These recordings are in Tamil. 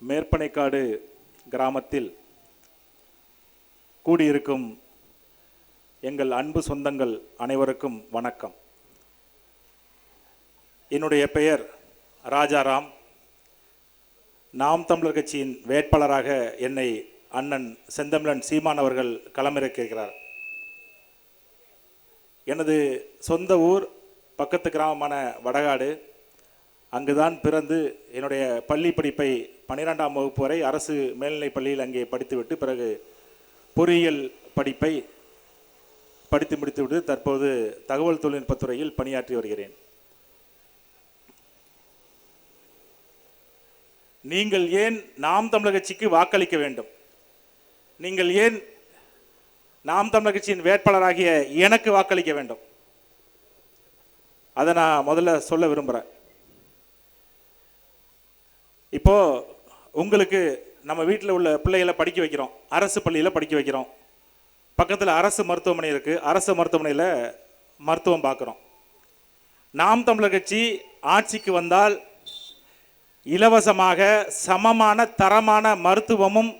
மேற்பனைக்காடு கிராமத்தில் கூடியிருக்கும் எங்கள் அன்பு சொந்தங்கள் அனைவருக்கும் வணக்கம். என்னுடைய பெயர் ராஜாராம். நாம் தமிழர் கட்சியின் வேட்பாளராக என்னை அண்ணன் செந்தமிழன் சீமான் அவர்கள் களமிறக்கிறார். எனது சொந்த ஊர் பக்கத்து கிராமமான வடகாடு. அங்குதான் பிறந்து என்னுடைய பள்ளி படிப்பை 12ஆம் வகுப்பு வரை அரசு மேல்நிலைப் பள்ளியில் அங்கே படித்துவிட்டு பிறகு பொறியியல் படிப்பை படித்து முடித்துவிட்டு தற்போது தகவல் தொழில்நுட்பத்துறையில் பணியாற்றி வருகிறேன். நீங்கள் ஏன் நாம் தமிழர் கட்சிக்கு வாக்களிக்க வேண்டும்? நீங்கள் ஏன் நாம் தமிழர் கட்சியின் வேட்பாளராகிய எனக்கு வாக்களிக்க வேண்டும்? அதை நான் முதல்ல சொல்ல விரும்புகிறேன். இப்போ உங்களுக்கு நம்ம வீட்டில் உள்ள பிள்ளைகளை படிக்க வைக்கிறோம், அரசு பள்ளியில் படிக்க வைக்கிறோம். பக்கத்தில் அரசு மருத்துவமனை இருக்குது, அரசு மருத்துவமனையில் மருத்துவம் பார்க்குறோம். நாம் தமிழர் கட்சி ஆட்சிக்கு வந்தால் இலவசமாக சமமான தரமான மருத்துவமும்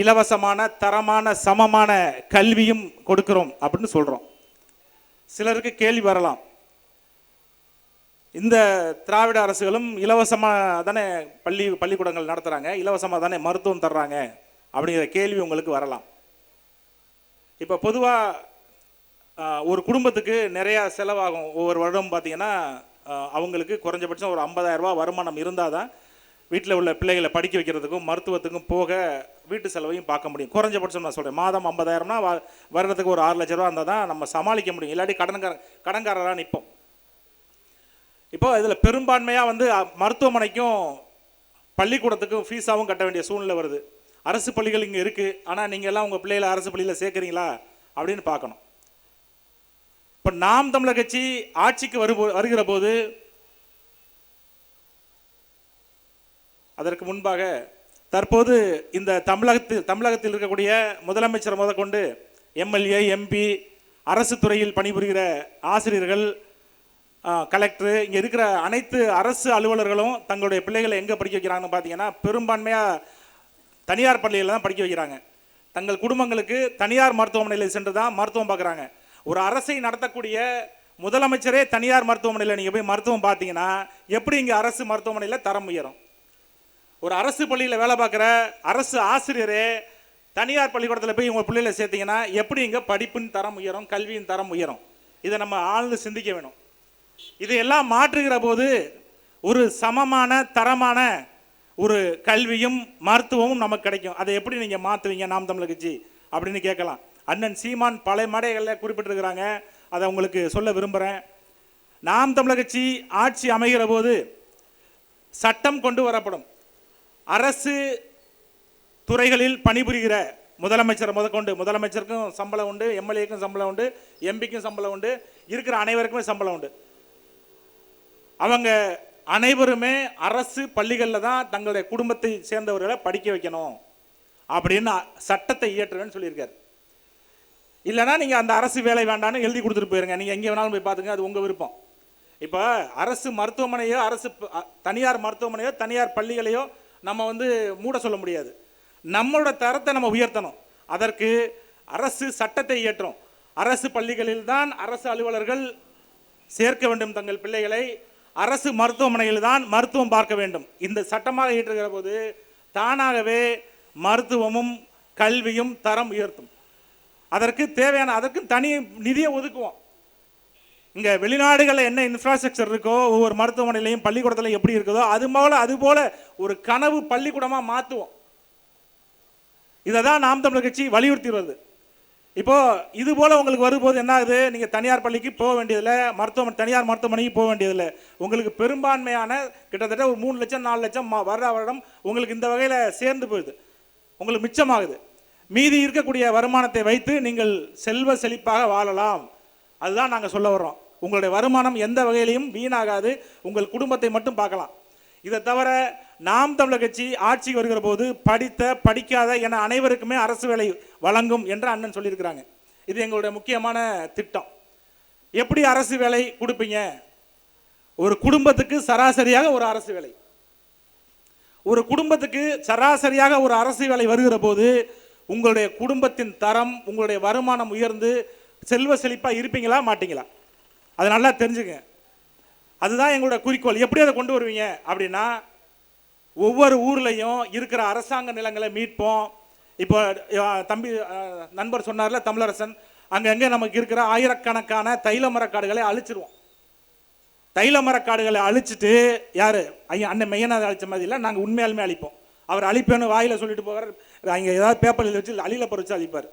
இலவசமான தரமான சமமான கல்வியும் கொடுக்கிறோம் அப்படின்னு சொல்கிறோம். சிலருக்கு கேள்வி வரலாம், இந்த திராவிட அரசுகளும் இலவசமாக தானே பள்ளிக்கூடங்கள் நடத்துகிறாங்க, இலவசமாக தானே மருத்துவம் தர்றாங்க அப்படிங்கிற கேள்வி உங்களுக்கு வரலாம். இப்போ பொதுவாக ஒரு குடும்பத்துக்கு நிறையா செலவாகும். ஒவ்வொரு வருடம் பார்த்திங்கன்னா அவங்களுக்கு குறைஞ்சபட்சம் ஒரு 50,000 ரூபா வருமானம் இருந்தால் தான் வீட்டில் உள்ள பிள்ளைகளை படிக்க வைக்கிறதுக்கும் மருத்துவத்துக்கும் போக வீட்டு செலவையும் பார்க்க முடியும். குறைஞ்சபட்சம் நான் சொல்கிறேன், மாதம் 50,000னா வருடத்துக்கு ஒரு 6 லட்ச ரூபா இருந்தால் தான் நம்ம சமாளிக்க முடியும். இல்லாட்டி கடன்காரராக நிற்போம். இப்போ இதில் பெரும்பான்மையாக மருத்துவமனைக்கும் பள்ளிக்கூடத்துக்கும் ஃபீஸாகவும் கட்ட வேண்டிய சூழ்நிலை வருது. அரசு பள்ளிகள் இங்கே இருக்குது, ஆனால் நீங்கள் எல்லாம் உங்கள் பிள்ளைகளை அரசு பள்ளியில் சேர்க்குறீங்களா அப்படின்னு பார்க்கணும். இப்போ நாம் தமிழர் கட்சி ஆட்சிக்கு வருகிற போது அதற்கு முன்பாக தற்போது இந்த தமிழகத்தில் இருக்கக்கூடிய முதலமைச்சர் முதற்கொண்டு எம்எல்ஏ, எம்பி, அரசு துறையில் பணிபுரிகிற ஆசிரியர்கள், கலெக்டர், இங்கே இருக்கிற அனைத்து அரசு அலுவலர்களும் தங்களுடைய பிள்ளைகளை எங்கே படிக்க வைக்கிறாங்கன்னு பார்த்தீங்கன்னா பெரும்பான்மையாக தனியார் பள்ளியில் தான் படிக்க வைக்கிறாங்க. தங்கள் குடும்பங்களுக்கு தனியார் மருத்துவமனையில் சென்று தான் மருத்துவம் பார்க்குறாங்க. ஒரு அரசை நடத்தக்கூடிய முதலமைச்சரே தனியார் மருத்துவமனையில் நீங்கள் போய் மருத்துவம் பார்த்தீங்கன்னா எப்படி இங்கே அரசு மருத்துவமனையில் தரம் உயரும்? ஒரு அரசு பள்ளியில் வேலை பார்க்குற அரசு ஆசிரியரே தனியார் பள்ளிக்கூடத்தில் போய் உங்கள் பிள்ளைகளை சேர்த்தீங்கன்னா எப்படி இங்கே படிப்பின் தரம் உயரும், கல்வியின் தரம் உயரும்? இதை நம்ம ஆழ்ந்து சிந்திக்க வேணும். இதையெல்லாம் மாற்றுகிற போது ஒரு சமமான தரமான ஒரு கல்வியும் மருத்துவமும் நமக்கு கிடைக்கும். அதை எப்படி நீங்கள் மாற்றுவீங்க நாம் தமிழர் கட்சி அப்படின்னு கேட்கலாம். அண்ணன் சீமான் பல மேடைகளில் குறிப்பிட்டிருக்கிறாங்க, அதை உங்களுக்கு சொல்ல விரும்புகிறேன். நாம் தமிழர் கட்சி ஆட்சி அமைகிற போது சட்டம் கொண்டு வரப்படும். அரசு துறைகளில் பணிபுரிகிற முதலமைச்சர் முதற்கொண்டு, முதலமைச்சருக்கும் சம்பளம் உண்டு, எம்எல்ஏக்கும் சம்பளம் உண்டு, எம்பிக்கும் சம்பளம் உண்டு, இருக்கிற அனைவருக்குமே சம்பளம் உண்டு. அவங்க அனைவருமே அரசு பள்ளிகளில் தான் தங்களுடைய குடும்பத்தை சேர்ந்தவர்களை படிக்க வைக்கணும் அப்படின்னு சட்டத்தை இயற்றுவேன்னு சொல்லியிருக்காரு. இல்லைனா நீங்கள் அந்த அரசு வேலை வேண்டான்னு எழுதி கொடுத்துட்டு போயிருங்க, நீங்கள் எங்கே வேணாலும் போய் பார்த்துங்க, அது உங்கள் விருப்பம். இப்போ அரசு மருத்துவமனையோ தனியார் மருத்துவமனையோ தனியார் பள்ளிகளையோ நம்ம மூட சொல்ல முடியாது. நம்மளோட தரத்தை நம்ம உயர்த்தணும். அதற்கு அரசு சட்டத்தை இயற்றும். அரசு பள்ளிகளில் தான் அரசு அலுவலர்கள் சேர்க்க வேண்டும் தங்கள் பிள்ளைகளை, அரசு மருத்துவமனையில் தான் மருத்துவம் பார்க்க வேண்டும். இந்த சட்டமாக இயற்றுகிற போது தானாகவே மருத்துவமும் கல்வியும் தரம் உயர்த்தும். அதற்கு தேவையான தனி நிதியை ஒதுக்குவோம். இங்கே வெளிநாடுகளில் என்ன இன்ஃப்ராஸ்ட்ரக்சர் இருக்கோ, ஒவ்வொரு மருத்துவமனையிலையும் பள்ளிக்கூடத்தில் எப்படி இருக்குதோ அதுபோல ஒரு கனவு பள்ளிக்கூடமாக மாற்றுவோம். இதை தான் நாம் தமிழர் கட்சி வலியுறுத்தி வருது. இப்போது இது போல் உங்களுக்கு வரும்போது என்ன ஆகுது? நீங்கள் தனியார் பள்ளிக்கு போக வேண்டியதில்லை, தனியார் மருத்துவமனைக்கு போக வேண்டியதில்லை. உங்களுக்கு பெரும்பான்மையான கிட்டத்தட்ட ஒரு 3 லட்சம் 4 லட்சம் வருடம் உங்களுக்கு இந்த வகையில் சேர்ந்து போயிடுது, உங்களுக்கு மிச்சமாகுது. மீதி இருக்கக்கூடிய வருமானத்தை வைத்து நீங்கள் செல்வ செழிப்பாக வாழலாம். அதுதான் நாங்கள் சொல்ல வர்றோம். உங்களுடைய வருமானம் எந்த வகையிலையும் வீணாகாது, உங்கள் குடும்பத்தை மட்டும் பார்க்கலாம். இதை தவிர நாம் தமிழர் கட்சி ஆட்சிக்கு வருகிற போது படித்த படிக்காத என அனைவருக்குமே அரசு வேலை வழங்கும் என்று அண்ணன் சொல்லியிருக்கிறாங்க. இது எங்களுடைய முக்கியமான திட்டம். எப்படி அரசு வேலை கொடுப்பீங்க? ஒரு குடும்பத்துக்கு சராசரியாக ஒரு அரசு வேலை, ஒரு குடும்பத்துக்கு சராசரியாக ஒரு அரசு வேலை வருகிற போது உங்களுடைய குடும்பத்தின் தரம், உங்களுடைய வருமானம் உயர்ந்து செல்வ செழிப்பாக இருப்பீங்களா மாட்டீங்களா? அது நல்லா தெரிஞ்சுங்க. அதுதான் எங்களோட குறிக்கோள். எப்படி அதை கொண்டு வருவீங்க அப்படின்னா, ஒவ்வொரு ஊர்லேயும் இருக்கிற அரசாங்க நிலங்களை மீட்போம். இப்போ தம்பி நண்பர் சொன்னார்ல தமிழரசன், அங்கங்கே நமக்கு இருக்கிற ஆயிரக்கணக்கான தைல மரக்காடுகளை அழிச்சிருவோம். தைல மரக்காடுகளை அழிச்சிட்டு யார் ஐயா அண்ணன் மெய்யனாதை அழிச்ச மாதிரி இல்லை, நாங்கள் உண்மையாலுமே அழிப்போம். அவர் அழிப்பேன்னு வாயில் சொல்லிட்டு போவார், அங்கே ஏதாவது பேப்பரில் வச்சு அழியில் பறித்து அழிப்பார்.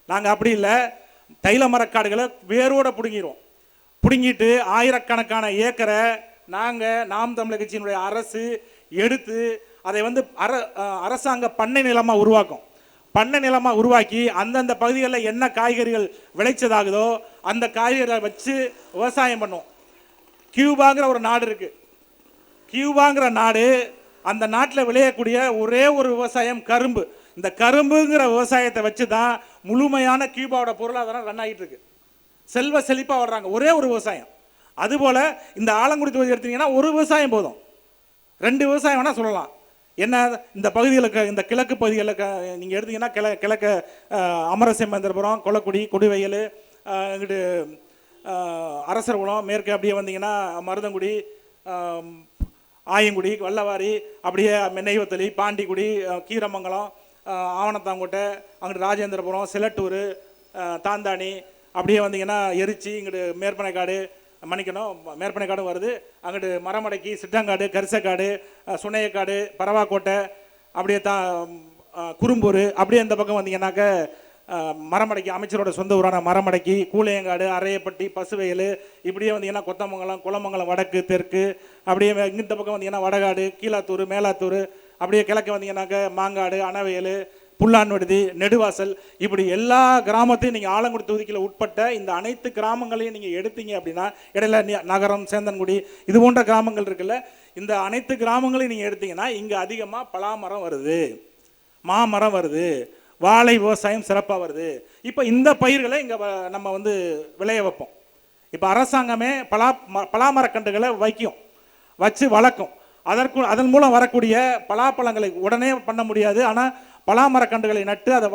நாங்கள் அப்படி இல்லை, தைல மரக்காடுகளை வேரோடு பிடுங்கிடுவோம். பிடுங்கிட்டு ஆயிரக்கணக்கான ஏக்கரை நாம் தமிழர் கட்சியினுடைய அரசு எடுத்து அதை அரசாங்க பண்ணை நிலமாக உருவாக்கும். பண்ணை நிலமாக உருவாக்கி அந்தந்த பகுதிகளில் என்ன காய்கறிகள் விளைச்சதாகுதோ அந்த காய்கறிகளை வச்சு விவசாயம் பண்ணுவோம். கியூபாங்கிற ஒரு நாடு இருக்கு. கியூபாங்கிற நாடு, அந்த நாட்டில் விளையக்கூடிய ஒரே ஒரு விவசாயம் கரும்பு. இந்த கரும்புங்கிற விவசாயத்தை வச்சு தான் முழுமையான கியூபாவோட பொருளாதாரம் ரன் ஆகிட்டு இருக்கு. செல்வ செழிப்பாக வர்றாங்க, ஒரே ஒரு விவசாயம். அதுபோல் இந்த ஆலங்குடி தொகுதி எடுத்தீங்கன்னா ஒரு விவசாயம் போதும், 2 விவசாயம் வேணால் சொல்லலாம். என்ன இந்த பகுதிகளுக்கு, இந்த கிழக்கு பகுதிகளுக்கு நீங்கள் எடுத்தீங்கன்னா கிழக்கு அமரசிம்மேந்திரபுரம், கொளக்குடி, கொடிவயல், இங்கிட்டு அரசர்குளம், மேற்கு அப்படியே வந்தீங்கன்னா மருதங்குடி, ஆயங்குடி, வல்லவாரி, அப்படியே நெய்வத்தலி, பாண்டிக்குடி, கீரமங்கலம், ஆவணத்தாங்கோட்டை, அங்கிட்டு ராஜேந்திரபுரம், சிலட்டூர், தாந்தானி, அப்படியே வந்தீங்கன்னா எரிச்சி, இங்கிட்டு மேற்பனைக்காடு, மன்னிக்கணும் மேற்பனைக்காடும் வருது, அங்கிட்டு மரமடக்கி, சிட்டங்காடு, கரிசக்காடு, சுனையக்காடு, பரவாக்கோட்டை, அப்படியே குறும்பூர், அப்படியே இந்த பக்கம் வந்தீங்கன்னாக்க மரமடக்கி, அமைச்சரோட சொந்த ஊரான மரமடக்கி, கூளையங்காடு, அரையப்பட்டி, பசுவயல், இப்படியே வந்தீங்கன்னா கொத்தமங்கலம், குளமங்கலம் வடக்கு தெற்கு, அப்படியே இந்த பக்கம் வந்தீங்கன்னா வடகாடு, கீழாத்தூர், மேலாத்தூர், அப்படியே கிழக்கு வந்தீங்கன்னாக்க மாங்காடு, அணவயல், புல்லான்விடுதி, நெடுவாசல், இப்படி எல்லா கிராமத்தையும் நீங்கள் ஆலங்குடி தொகுதிக்குள்ள உட்பட்ட இந்த அனைத்து கிராமங்களையும் நீங்கள் எடுத்தீங்க அப்படின்னா, இடையில நகரம், சேந்தன்குடி, இது போன்ற கிராமங்கள் இருக்குல்ல, இந்த அனைத்து கிராமங்களையும் நீங்கள் எடுத்தீங்கன்னா இங்கே அதிகமாக பலாமரம் வருது, மாமரம் வருது, வாழை விவசாயம் சிறப்பாக வருது. இப்போ இந்த பயிர்களை இங்கே நம்ம விளைய வைப்போம். இப்போ அரசாங்கமே பலாமரக்கன்றுகளை வச்சு வளர்க்கும். அதன் மூலம் வரக்கூடிய பலாப்பழங்களை உடனே பண்ண முடியாது, ஆனால் பலாமரக்கன்றுகளை நட்டு அதை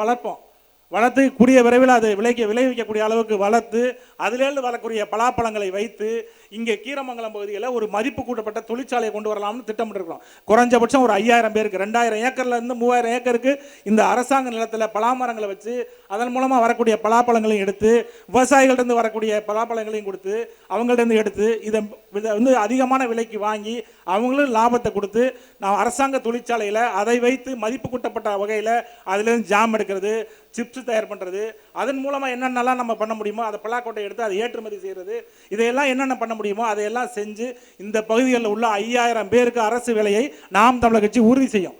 வளர்த்து கூடிய விரைவில் அதை விளைவிக்கக்கூடிய அளவுக்கு வளர்த்து அதிலேருந்து வரக்கூடிய பலாப்பழங்களை வைத்து இங்கே கீரமங்கலம் பகுதியில் ஒரு மதிப்பு கூட்டப்பட்ட தொழிற்சாலையை கொண்டு வரலாம்னு திட்டமிட்டிருக்கிறோம். குறைஞ்சபட்சம் ஒரு 5000 பேருக்கு, 2000 ஏக்கர்லேருந்து 3000 ஏக்கருக்கு இந்த அரசாங்க நிலத்தில் பலாமரங்களை வச்சு அதன் மூலமாக வரக்கூடிய பலாப்பழங்களையும் எடுத்து விவசாயிகள்டேருந்து வரக்கூடிய பலாப்பழங்களையும் கொடுத்து அவங்கள்டேருந்து எடுத்து இதை அதிகமான விலைக்கு வாங்கி அவங்களும் லாபத்தை கொடுத்து நான் அரசாங்க தொழிற்சாலையில் அதை வைத்து மதிப்பு கூட்டப்பட்ட வகையில் அதுலேருந்து ஜாம் எடுக்கிறது, சிப்ஸ் தயார் பண்ணுறது, அதன் மூலமாக என்னென்னலாம் நம்ம பண்ண முடியுமோ அதை பலாக்கொட்டை எடுத்து அதை ஏற்றுமதி செய்கிறது, இதையெல்லாம் என்னென்ன பண்ண முடியுமோ அதையெல்லாம் செஞ்சு இந்த பகுதிகளில் உள்ள 5000 பேருக்கு அரசு வேலையை நாம் தமிழர் கட்சி உறுதி செய்யும்.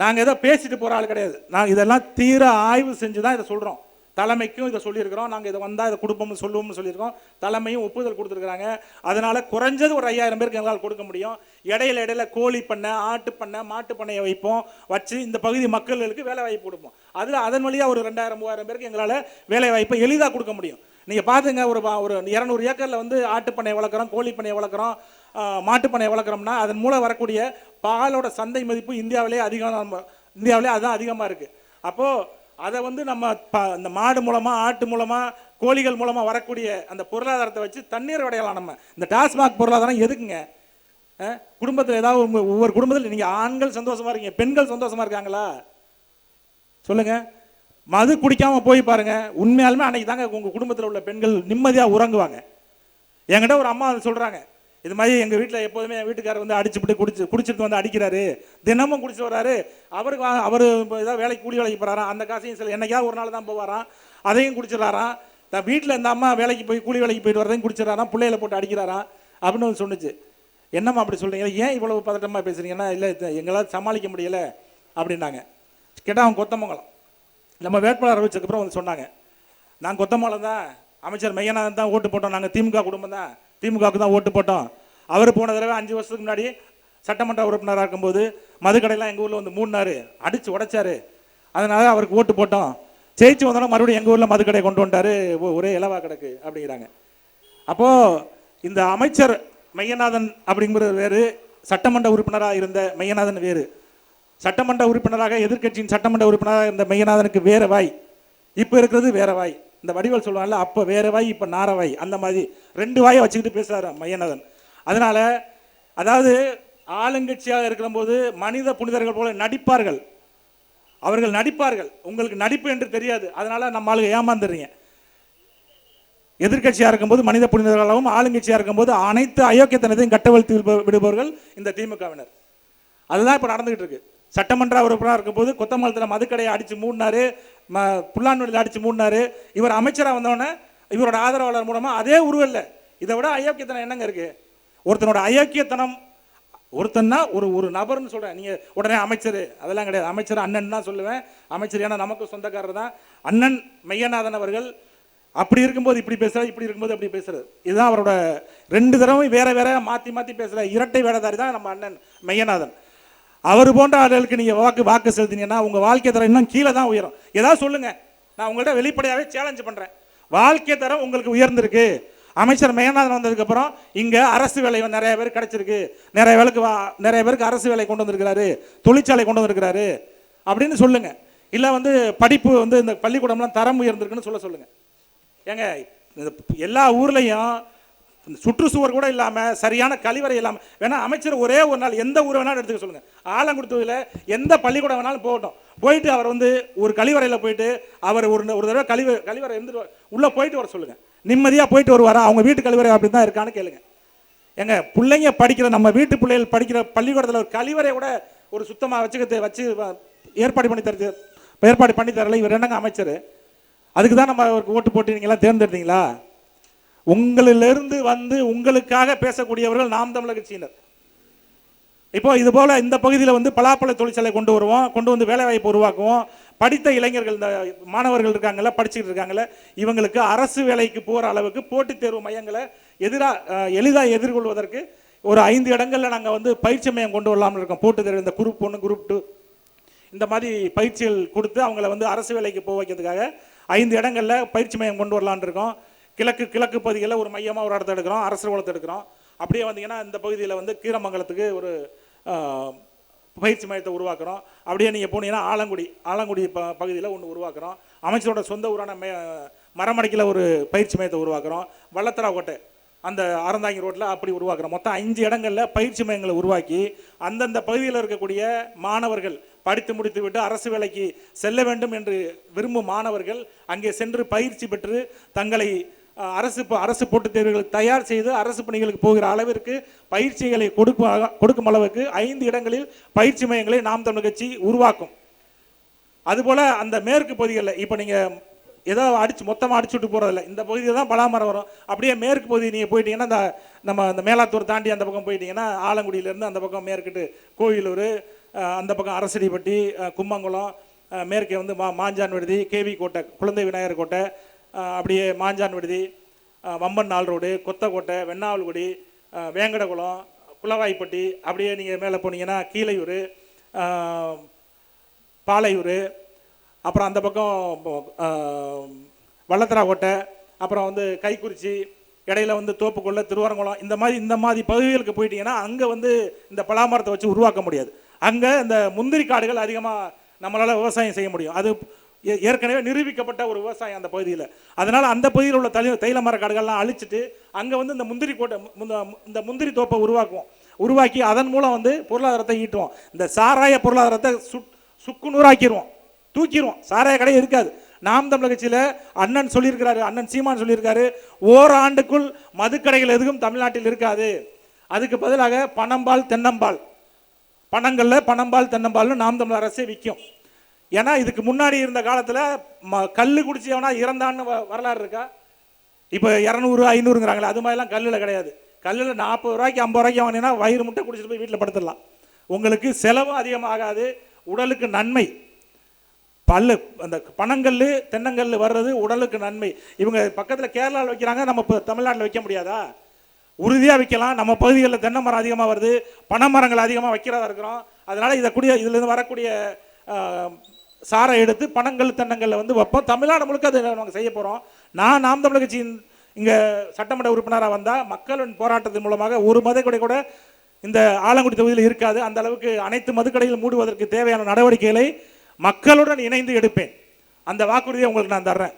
நாங்கள் ஏதோ பேசிட்டு போகிற ஆள் கிடையாது. நாங்கள் இதெல்லாம் தீர ஆய்வு செஞ்சு தான் இதை சொல்கிறோம். தலைமைக்கும் இதை சொல்லியிருக்கிறோம். நாங்கள் இதை வந்தால் இதை கொடுப்போம்னு சொல்லுவோம்னு சொல்லியிருக்கோம். தலைமையும் ஒப்புதல் கொடுத்துருக்குறாங்க. அதனால் குறைஞ்சது ஒரு 5000 பேருக்கு எங்களால் கொடுக்க முடியும். இடையில கோழி பண்ணை, ஆட்டு பண்ணை, மாட்டு பண்ணையை வைப்போம், வச்சு இந்த பகுதி மக்களுக்கு வேலை வாய்ப்பு கொடுப்போம். அதன் வழியாக ஒரு 2000-3000 பேருக்கு எங்களால் வேலை வாய்ப்பை எளிதாக கொடுக்க முடியும். நீங்கள் பார்த்துங்க, ஒரு 200 ஏக்கரில் ஆட்டு பண்ணையை வளர்க்குறோம், கோழி பண்ணையை வளர்க்குறோம், மாட்டு பண்ணையை வளர்க்குறோம்னா அதன் மூலம் வரக்கூடிய பாலோட சந்தை மதிப்பு இந்தியாவிலே அதுதான் அதிகமாக இருக்குது. அப்போது அதை நம்ம இந்த மாடு மூலமாக, ஆட்டு மூலமாக, கோழிகள் மூலமாக வரக்கூடிய அந்த பொருளாதாரத்தை வச்சு தண்ணீர் விடையலாம். நம்ம இந்த டாஸ்மாக் பொருளாதாரம் எதுக்குங்க? குடும்பத்தில் ஏதாவது ஒவ்வொரு குடும்பத்தில் நீங்கள் ஆண்கள் சந்தோஷமாக இருக்கீங்க, பெண்கள் சந்தோஷமாக இருக்காங்களா சொல்லுங்கள். மது குடிக்காமல் போய் பாருங்கள், உண்மையாலுமே அன்றைக்கி தாங்க உங்கள் குடும்பத்தில் உள்ள பெண்கள் நிம்மதியாக உறங்குவாங்க. என்கிட்ட ஒரு அம்மா சொல்கிறாங்க, இது மாதிரி எங்கள் வீட்டில் எப்போதுமே என் வீட்டுக்காரர் அடிச்சுட்டு குடிச்சிட்டு அடிக்கிறாரு, தினமும் குடிச்சிட்டு வர்றாரு, அவர் ஏதாவது வேலைக்கு கூலி வேலைக்கு போகிறாராம், அந்த காசையும் சில என்னைக்காவது ஒரு நாள் தான் போவாராம், அதையும் குடிச்சிடறாராம். வீட்டில் இந்த அம்மா வேலைக்கு போய் கூலி வேலைக்கு போயிட்டு வரதையும் குடிச்சிடறாராம், பிள்ளைகளை போட்டு அடிக்கிறாராம் அப்படின்னு சொன்னிச்சு. என்னம்மா அப்படி சொல்கிறீங்க, ஏன் இவ்வளவு பதட்டமாக பேசுகிறீங்கன்னா, இல்லை எங்களால் சமாளிக்க முடியலை அப்படின்னாங்க. கேட்டால் அவங்க கொத்தமங்கலம் நம்ம வேட்பாளர் அறிவிச்சதுக்கப்புறம் சொன்னாங்க, நாங்கள் கொத்தமங்கலம் தான், அமைச்சர் மெய்யனாதன் தான் ஓட்டு போட்டோம், நாங்கள் திமுக குடும்பம் தான், திமுகவுக்கு தான் ஓட்டு போட்டோம். அவர் போன தடவை 5 வருஷத்துக்கு முன்னாடி சட்டமன்ற உறுப்பினராக இருக்கும்போது மதுக்கடையெல்லாம் எங்கள் ஊரில் மூடினாரு, அடித்து உடைச்சாரு, அதனால அவருக்கு ஓட்டு போட்டோம். ஜெயிச்சு வந்தோன்னா மறுபடியும் எங்கள் ஊரில் மதுக்கடையை கொண்டு வந்துட்டாரு, ஒரே இலவா கிடக்கு அப்படிங்கிறாங்க. அப்போது இந்த அமைச்சர் மெய்யநாதன் அப்படிங்கிறது வேறு, சட்டமன்ற உறுப்பினராக இருந்த மெய்யநாதன் வேறு, சட்டமன்ற உறுப்பினராக எதிர்க்கட்சியின் சட்டமன்ற உறுப்பினராக இருந்த மெய்யநாதனுக்கு வேற வாய், இப்போ இருக்கிறது வேற வாய். இந்த வடிவல் சொல்லுவாங்கல்ல, அப்போ வேற வாய் இப்போ நாரவாய், அந்த மாதிரி 2 வாயை வச்சுக்கிட்டு பேசுகிறார் மெய்யநாதன். அதனால அதாவது ஆளுங்கட்சியாக இருக்கிற போது மனித புனிதர்கள் போல நடிப்பார்கள், அவர்கள் நடிப்பார்கள். உங்களுக்கு நடிப்பு என்று தெரியாது, அதனால நம்ம ஆளுங்க ஏமாந்துடுறீங்க. எதிர்கட்சியாக இருக்கும்போது மனித புனிதர்களாகவும், ஆளுங்கட்சியாக இருக்கும்போது அனைத்து அயோக்கியத்தனத்தையும் கட்டவழ்த்து விடுபவர்கள் இந்த திமுகவினர். அதுதான் இப்போ நடந்துகிட்டு இருக்கு. சட்டமன்ற உறுப்பினராக இருக்கும்போது கொத்தமங்கலத்தில் மதுக்கடையை அடித்து மூடினாரு, புல்லான்வெளியில் அடித்து மூடினாரு. இவர் அமைச்சராக வந்தோடனே இவரோட ஆதரவாளர் மூலமாக அதே உருவல்ல. இதை விட அயோக்கியத்தனம் என்னங்க இருக்கு? ஒருத்தனோட அயோக்கியத்தனம், ஒருத்தன்னா ஒரு நபர்னு சொல்கிறேன், நீங்கள் உடனே அமைச்சர் அதெல்லாம் கிடையாது. அமைச்சர் அண்ணன் தான் சொல்லுவேன். அமைச்சர் ஏன்னா நமக்கு சொந்தக்காரர் தான். அண்ணன் மெய்யநாதன் அவர்கள் அப்படி இருக்கும்போது இப்படி பேசுகிறார், இப்படி இருக்கும்போது அப்படி பேசுகிறார். இதுதான் அவரோட 2 தடவை வேற வேற மாற்றி மாற்றி பேசுகிற இரட்டை வேடதாரி தான் நம்ம அண்ணன் மெய்யநாதன். அவர் போன்ற ஆளுகளுக்கு நீங்கள் வாக்கு செலுத்தினீங்கன்னா உங்கள் வாழ்க்கை தரம் இன்னும் கீழே தான் உயரும். ஏதாவது சொல்லுங்கள், நான் உங்கள்கிட்ட வெளிப்படையாகவே சேலஞ்ச் பண்ணுறேன். வாழ்க்கை தரம் உங்களுக்கு உயர்ந்திருக்கு. அமைச்சர் மெய்யநாதன் வந்ததுக்கப்புறம் இங்கே அரசு வேலை நிறைய பேர் கிடைச்சிருக்கு, நிறைய பேருக்கு அரசு வேலை கொண்டு வந்திருக்கிறாரு, தொழிற்சாலை கொண்டு வந்திருக்கிறாரு அப்படின்னு சொல்லுங்க. இல்லை படிப்பு இந்த பள்ளிக்கூடம்லாம் தரம் உயர்ந்திருக்குன்னு சொல்லுங்க. ஏங்க எல்லா ஊர்லேயும் சுற்றுச்சுவர் கூட இல்லாமல், சரியான கழிவறை இல்லாமல், வேணா அமைச்சர் ஒரே ஒரு நாள் எந்த ஊரை வேணாலும் எடுத்துக்க சொல்லுங்கள். ஆலங்குடியில் எந்த பள்ளிக்கூடம் வேணாலும் போகட்டும், போயிட்டு அவர் ஒரு கழிவறையில் போயிட்டு அவர் ஒரு தடவை கழிவறை இருந்துட்டு உள்ளே போயிட்டு வர சொல்லுங்கள். நிம்மதியாக போயிட்டு வருவாரா? அவங்க வீட்டு கழிவறை அப்படி தான் இருக்கான்னு கேளுங்க. எங்க பிள்ளைங்க படிக்கிற, நம்ம வீட்டு பிள்ளைகள் படிக்கிற பள்ளிக்கூடத்தில் ஒரு கழிவறை கூட ஒரு சுத்தமாக வச்சு ஏற்பாடு பண்ணி தரல. இவர் என்னங்க அமைச்சர்? அதுக்கு தான் நம்ம அவருக்கு ஓட்டு போட்டு நீங்களாம் தேர்ந்தெடுத்தீங்களா? உங்களிலிருந்து உங்களுக்காக பேசக்கூடியவர்கள் நாம் தமிழர் கட்சியினர். இப்போ இது போல இந்த பகுதியில் பலாப்பழ தொழிற்சாலை கொண்டு வருவோம், கொண்டு வந்து வேலை வாய்ப்பு உருவாக்குவோம். படித்த இளைஞர்கள், இந்த மாணவர்கள் இருக்காங்கல்ல, படிச்சுட்டு இருக்காங்கல்ல, இவங்களுக்கு அரசு வேலைக்கு போகிற அளவுக்கு போட்டித் தேர்வு மையங்களை எளிதாக எதிர்கொள்வதற்கு ஒரு 5 இடங்களில் நாங்கள் பயிற்சி மையம் கொண்டு வரலாம்னு இருக்கோம். போட்டித் தேர்வு, இந்த குரூப் 1 குரூப் 2 இந்த மாதிரி பயிற்சிகள் கொடுத்து அவங்கள அரசு வேலைக்கு போக வைக்கிறதுக்காக 5 இடங்களில் பயிற்சி மையம் கொண்டு வரலான்னு இருக்கோம். கிழக்கு பகுதிகளில் ஒரு மையமாக ஒரு இடத்த எடுக்கிறோம், அரசு குளத்தை எடுக்கிறோம். அப்படியே வந்தீங்கன்னா இந்த பகுதியில் கீரமங்கலத்துக்கு ஒரு பயிற்சி மையத்தை உருவாக்குறோம். அப்படியே நீங்கள் போனீங்கன்னா ஆலங்குடி பகுதியில் ஒன்று உருவாக்குறோம். அமைச்சரோட சொந்த ஊரான மரமடைக்கில் ஒரு பயிற்சி மையத்தை உருவாக்குறோம். வள்ளத்தராக்கோட்டை அந்த அறந்தாங்கி ரோட்டில் அப்படி உருவாக்குறோம். மொத்தம் 5 இடங்களில் பயிற்சி மையங்களை உருவாக்கி அந்தந்த பகுதியில் இருக்கக்கூடிய மாணவர்கள், படித்து முடித்து விட்டு அரசு வேலைக்கு செல்ல வேண்டும் என்று விரும்பும் மாணவர்கள் அங்கே சென்று பயிற்சி பெற்று தங்களை அரசு போட்டித் தேர்வுகளுக்கு தயார் செய்து அரசு பணிகளுக்கு போகிற அளவிற்கு பயிற்சிகளை கொடுக்கும் அளவுக்கு 5 இடங்களில் பயிற்சி மையங்களை நாம் தமிழர் கட்சி உருவாக்கும். அதுபோல் அந்த மேற்கு பகுதிகளில் இப்போ நீங்கள் ஏதோ மொத்தமாக அடிச்சு விட்டு போகிறதில்ல, இந்த பகுதியில் தான் பலாமரம் வரும். அப்படியே மேற்கு பகுதி நீங்கள் போயிட்டீங்கன்னா அந்த மேலாத்தூர் தாண்டி அந்த பக்கம் போயிட்டீங்கன்னா ஆலங்குடியிலேருந்து அந்த பக்கம் மேற்கிட்டு கோயிலூர், அந்த பக்கம் அரசடிப்பட்டி, கும்மங்குளம், மேற்கே மாஞ்சான் விடுதி, கேவி கோட்டை, குழந்தை விநாயகர் கோட்டை, அப்படியே மாஞ்சான் விடுதி, வம்பன் நாள் ரோடு, கொத்தக்கோட்டை, வெண்ணாவல்குடி, வேங்கடகுளம், குளவாய்ப்பட்டி, அப்படியே நீங்கள் மேலே போனீங்கன்னா கீழையூர், பாலையூர், அப்புறம் அந்த பக்கம் வள்ளத்தராக்கோட்டை, அப்புறம் கைக்குறிச்சி, இடையில தோப்புக்குள்ள, திருவரங்குளம், இந்த மாதிரி பகுதிகளுக்கு போயிட்டீங்கன்னா அங்கே இந்த பலாமரத்தை வச்சு உருவாக்க முடியாது. அங்கே இந்த முந்திரி காடுகள் அதிகமாக நம்மளால் விவசாயம் செய்ய முடியும். அது ஏற்கனவே நிரூபிக்கப்பட்ட ஒரு விவசாயம் அந்த பகுதியில். அதனால் அந்த பகுதியில் உள்ள தைல மர காடுகள்லாம் அழிச்சிட்டு அங்கே இந்த முந்திரி கோட்டை, இந்த முந்திரி தோப்பை உருவாக்கி அதன் மூலம் பொருளாதாரத்தை ஈட்டுவோம். இந்த சாராய பொருளாதாரத்தை சுக்குநூறாக்கிடுவோம், தூக்கிடுவோம். சாராய கடை இருக்காது. நாம் தமிழர் கட்சியில் அண்ணன் சொல்லியிருக்கிறாரு, அண்ணன் சீமான் சொல்லியிருக்காரு, ஓராண்டுக்குள் மதுக்கடைகள் எதுவும் தமிழ்நாட்டில் இருக்காது. அதுக்கு பதிலாக பனம்பால், தென்னம்பால், பணங்களில் பனம்பால், தென்னம்பால்னு நாம் தமிழர் அரசே விற்கும். ஏன்னா இதுக்கு முன்னாடி இருந்த காலத்தில் கல் குடிச்சவனா இறந்தான்னு வரலாறு இருக்கா? இப்போ 200 500ங்கிறாங்களே, அது மாதிரிலாம் கல்லில் கிடையாது. கல்லில் 40 ரூபாய்க்கு 50 ரூபாய்க்கு வாங்கினீங்கன்னா வயிறு முட்டை குடிச்சிட்டு போய் வீட்டில் படுத்துடலாம். உங்களுக்கு செலவும் அதிகமாகாது, உடலுக்கு நன்மை. அந்த பனங்கல், தென்னங்கல் வர்றது உடலுக்கு நன்மை. இவங்க பக்கத்தில் கேரளாவில் வைக்கிறாங்க, நம்ம இப்போ தமிழ்நாட்டில் வைக்க முடியாதா? உறுதியாக வைக்கலாம். நம்ம பகுதிகளில் தென்னை மரம் அதிகமாக வருது, பனை மரங்கள் அதிகமாக வைக்கிறதா இருக்கிறோம். அதனால் இதுலேருந்து வரக்கூடிய சாரை எடுத்து பனங்கல், தென்னங்கல்ல வைப்போம். தமிழ்நாடு முழுக்க அதை நாங்கள் செய்ய போகிறோம். நாம் தமிழர் கட்சியின் இங்கே சட்டமன்ற உறுப்பினராக வந்தால் மக்களின் போராட்டத்தின் மூலமாக ஒரு மத கூட இந்த ஆலங்குடி தொகுதியில் இருக்காது. அந்த அளவுக்கு அனைத்து மதுக்கடைகள் மூடுவதற்கு தேவையான நடவடிக்கைகளை மக்களுடன் இணைந்து எடுப்பேன். அந்த வாக்குறுதியை உங்களுக்கு நான் தர்றேன்.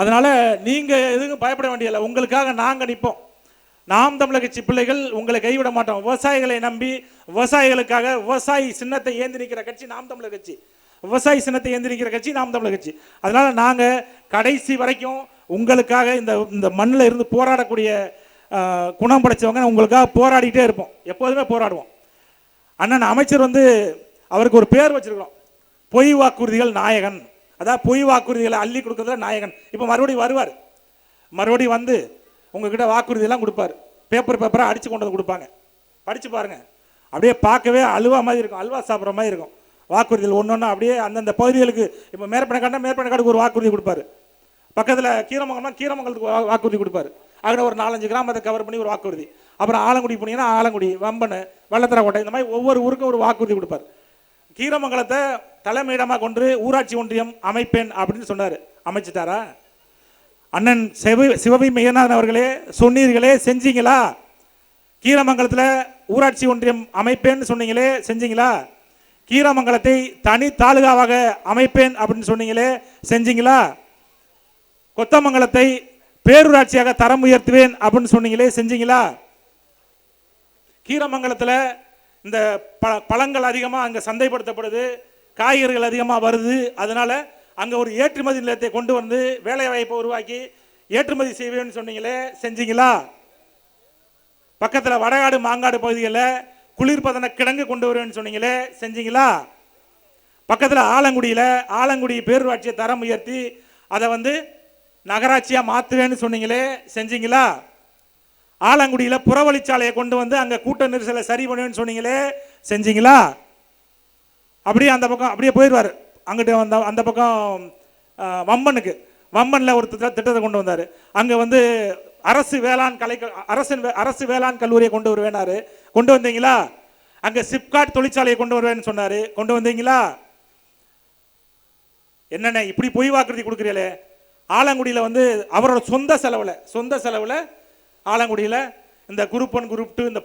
அதனால நீங்க எதுவும் பயப்பட வேண்டியதில்லை. உங்களுக்காக நாங்கள் நிற்போம். நாம் தமிழர் கட்சி பிள்ளைகள் உங்களை கைவிட மாட்டோம். விவசாயிகளை நம்பி விவசாயிகளுக்காக விவசாயி சின்னத்தை ஏந்தி நிற்கிற கட்சி நாம் தமிழர் கட்சி. விவசாயி சின்னத்தை ஏந்தி நிற்கிற கட்சி நாம் தமிழர் கட்சி. அதனால நாங்கள் கடைசி வரைக்கும் உங்களுக்காக இந்த மண்ணில் இருந்து போராடக்கூடிய குணம் படைச்சவங்க உங்களுக்காக போராடிட்டே இருப்போம். எப்போதுமே போராடுவோம். அண்ணன் அமைச்சர் அவருக்கு ஒரு பேர் வச்சிருக்கிறோம், பொய் வாக்குறுதிகள் நாயகன். அதாவது பொய் வாக்குறுதிகளை அள்ளி கொடுக்கறதுல நாயகன். இப்போ மறுபடியும் வருவார். மறுபடியும் உங்ககிட்ட வாக்குறுதியெல்லாம் கொடுப்பார். பேப்பராக அடித்து கொண்டு வந்து கொடுப்பாங்க. படித்து பாருங்கள். அப்படியே பார்க்கவே அல்வா மாதிரி இருக்கும், அல்வா சாப்பிட்ற மாதிரி இருக்கும். வாக்குறுதிகள் ஒன்று அப்படியே அந்தந்த பகுதிகளுக்கு. இப்போ மேற்பணக்காடுக்கு ஒரு வாக்குறுதி கொடுப்பாரு. பக்கத்தில் கீரமங்கலத்துக்கு வாக்குறுதி கொடுப்பாரு. அங்கே ஒரு 4-5 கிராமத்தை கவர் பண்ணி ஒரு வாக்குறுதி. அப்புறம் ஆலங்குடி போனீங்கன்னா ஆலங்குடி, வம்பன், வெள்ளத்தரக்கோட்டை, இந்த மாதிரி ஒவ்வொரு ஊருக்கும் ஒரு வாக்குறுதி கொடுப்பார். கீரமங்கலத்தை தலைமையிடமாக கொண்டு ஊராட்சி ஒன்றியம் அமைப்பேன் அப்படின்னு சொன்னார். அமைச்சிட்டாரா? அண்ணன் சிவவி மெய்யநாதன் அவர்களே சொன்னீர்களே, செஞ்சீங்களா? கீரமங்கலத்தில் ஊராட்சி ஒன்றியம் அமைப்பேன்னு சொன்னீங்களே, செஞ்சீங்களா? கீரமங்கலத்தை தனி தாலுகாவாக அமைப்பேன் அப்படின்னு சொன்னீங்களே, செஞ்சீங்களா? கொத்தமங்கலத்தை பேரூராட்சியாக தரம் உயர்த்துவேன் அப்படின்னு சொன்னீங்களே, செஞ்சீங்களா? கீரமங்கலத்தில் இந்த பழங்கள் அதிகமாக அங்கே சந்தைப்படுத்தப்படுது, காய்கறிகள் அதிகமாக வருது. அதனால அங்கே ஒரு ஏற்றுமதி நிலையத்தை கொண்டு வந்து வேலை வாய்ப்பை உருவாக்கி ஏற்றுமதி செய்வேன்னு சொன்னீங்களே, செஞ்சீங்களா? பக்கத்தில் வடகாடு மாங்காடு பகுதிகளில் குளிர்பதன கிடங்கு கொண்டு வருவேன்னு சொன்னீங்களே, செஞ்சீங்களா? பக்கத்தில் ஆலங்குடி பேரூராட்சியை தரம் உயர்த்தி அதை நகராட்சியாக மாற்றுவேன்னு சொன்னீங்களே, செஞ்சீங்களா? ஆலங்குடியில் புறவழிச்சாலையை கொண்டு வந்து அங்கே கூட்ட நெரிசலை சரி பண்ணுவேன்னு சொன்னீங்களே, செஞ்சீங்களா? அப்படியே அந்த பக்கம் அப்படியே போயிடுவார். அங்கிட்ட அந்த பக்கம் வம்பனில் ஒரு திட்டத்தை கொண்டு வந்தார். அங்கே அரசு வேளாண் கல்லூரியை கொண்டு வருவேனாரு. கொண்டு வந்தீங்களா? அங்கே சிப்காட் தொழிற்சாலையை கொண்டு வருவேன்னு சொன்னார். கொண்டு வந்தீங்களா? என்னென்ன இப்படி பொய் வாக்குறுதி கொடுக்குறீங்களே? ஆலங்குடியில் அவரோட சொந்த செலவில் ஆலங்குடியில் இந்த குரூப் 1 குரூப் 2 இந்த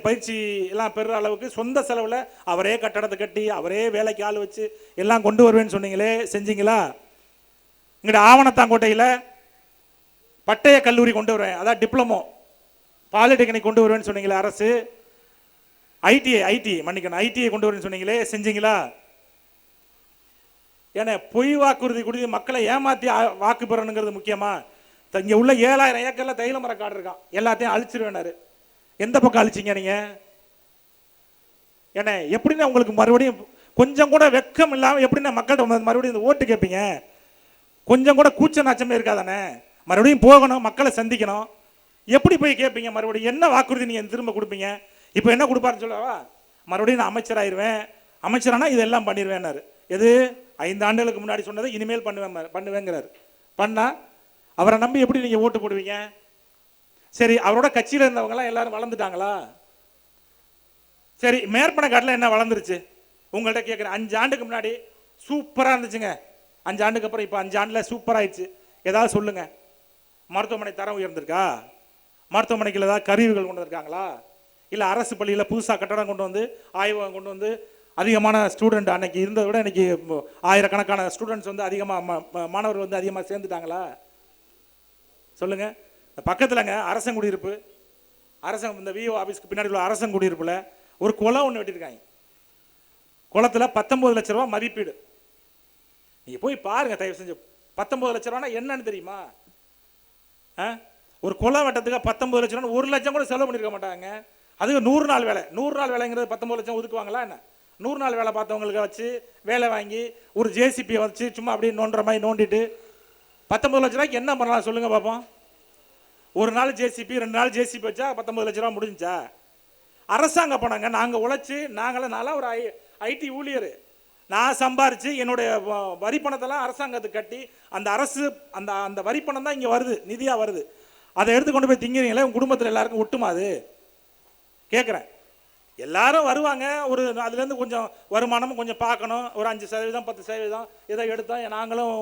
பயிற்சி எல்லாம் பெறுற அளவுக்கு சொந்த செலவில் அவரே கட்டடத்தை கட்டி அவரே வேலைக்கு ஆள் வச்சு எல்லாம் கொண்டு வருவேன்னு சொன்னீங்களே, செஞ்சீங்களா? இங்கிட்ட ஆவணத்தாங்கோட்டையில் பட்டய கல்லூரி கொண்டு வருவேன், அதான் டிப்ளமோ பாலிடெக்னிக் கொண்டு வருவேன்னு சொன்னீங்களே அரசு. ஐடிஐ கொண்டு வருவேன்னு சொன்னீங்களே, செஞ்சீங்களா? ஏன்னா பொய் வாக்குறுதி கொடுத்து மக்களை ஏமாற்றி வாக்கு பெறணுங்கிறது முக்கியமா? இங்கே உள்ள 7000 ஏக்கரில் தைல மரக்காடு இருக்கான், எல்லாத்தையும் அழிச்சிருவேனாரு. எந்த பக்கம் அழிச்சிங்க நீங்கள்? ஏன்னா எப்படின்னா உங்களுக்கு மறுபடியும் கொஞ்சம் கூட வெக்கம் இல்லாமல் எப்படின்னா மக்கள்கிட்ட மறுபடியும் இந்த ஓட்டு கேட்பீங்க? கொஞ்சம் கூட கூச்ச நாச்சமே இருக்காதானே? மறுபடியும் போகணும், மக்களை சந்திக்கணும். எப்படி போய் கேட்பீங்க? மறுபடியும் என்ன வாக்குறுதி நீங்கள் திரும்ப கொடுப்பீங்க? இப்போ என்ன கொடுப்பாருன்னு சொல்லவா? மறுபடியும் நான் அமைச்சராயிருவேன், அமைச்சரானா இதெல்லாம் பண்ணிடுவேன்னாரு. எது 5 ஆண்டுகளுக்கு முன்னாடி சொன்னதை இனிமேல் பண்ணுவேங்கிறாரு. பண்ணால் அவரை நம்பி எப்படி நீங்கள் ஓட்டு போடுவீங்க? சரி, அவரோட கட்சியில் இருந்தவங்கலாம் எல்லாரும் வளர்ந்துட்டாங்களா? சரி, மேற்பணக்காட்டில் என்ன வளர்ந்துருச்சு உங்கள்கிட்ட கேட்குறேன். 5 ஆண்டுக்கு முன்னாடி சூப்பராக இருந்துச்சுங்க. 5 ஆண்டுக்கு அப்புறம் இப்போ 5 ஆண்டில் சூப்பராகிடுச்சு. ஏதாவது சொல்லுங்கள். மருத்துவமனை தரம் உயர்ந்திருக்கா? மருத்துவமனைக்கு ஏதாவது கருவிகள் கொண்டு வந்திருக்காங்களா? இல்லை அரசு பள்ளியில் புதுசாக கட்டடம் கொண்டு வந்து ஆய்வகம் கொண்டு வந்து அதிகமான ஸ்டூடெண்ட் அன்னைக்கு இருந்ததை விட இன்னைக்கு ஆயிரக்கணக்கான ஸ்டூடெண்ட்ஸ் அதிகமாக மாணவர்கள் அதிகமாக சேர்ந்துட்டாங்களா? சொல்லுங்க. பக்கத்துலங்க அரசங்குடியிருப்பு, இந்த விஓ ஆஃபீஸ்க்கு பின்னாடி உள்ள அரசங்குடியிருப்பில் ஒரு குளம் ஒன்று வெட்டியிருக்காங்க. குளத்தில் 19 லட்ச ரூபா மதிப்பீடு. நீங்கள் போய் பாருங்க தயவு செஞ்சு. 19 லட்ச ரூபானா என்னன்னு தெரியுமா? ஒரு குளம் வெட்டத்துக்கு 19 லட்ச ரூபா, 1 லட்சம் கூட செலவு பண்ணியிருக்க மாட்டாங்க. அதுக்கு 100 நாள் வேலை. 100 நாள் வேலைங்கிறது 19 லட்சம் ஒதுக்குவாங்களா என்ன? 100 நாள் வேலை பார்த்தவங்களுக்கு வச்சு வேலை வாங்கி ஒரு ஜேசிபியை வச்சு சும்மா அப்படியே நோண்டுற மாதிரி நோண்டிட்டு 19 லட்ச ரூபாய்க்கு என்ன பண்ணலாம் சொல்லுங்க பார்ப்போம். ஒரு நாள் ஜேசிபி 2 நாள் ஜேசிபி வச்சா 19 லட்ச ரூபா முடிஞ்சா? அரசாங்க பணங்க. நாங்கள் உழைச்சி நான்லாம் ஒரு ஐடி ஊழியர். நான் சம்பாரித்து என்னுடைய வரி பணத்தெல்லாம் அரசாங்கத்துக்கு கட்டி அந்த அரசு அந்த வரி பணம் தான் இங்கே வருது, நிதியாக வருது. அதை எடுத்து கொண்டு போய் திங்கிறீங்களே, உங்கள் குடும்பத்தில் எல்லாருக்கும் ஒட்டுமா? அது கேட்குறேன். எல்லாரும் வருவாங்க, ஒரு அதுலேருந்து கொஞ்சம் வருமானமும் கொஞ்சம் பார்க்கணும். ஒரு 5% 10% இதை எடுத்தோம், நாங்களும்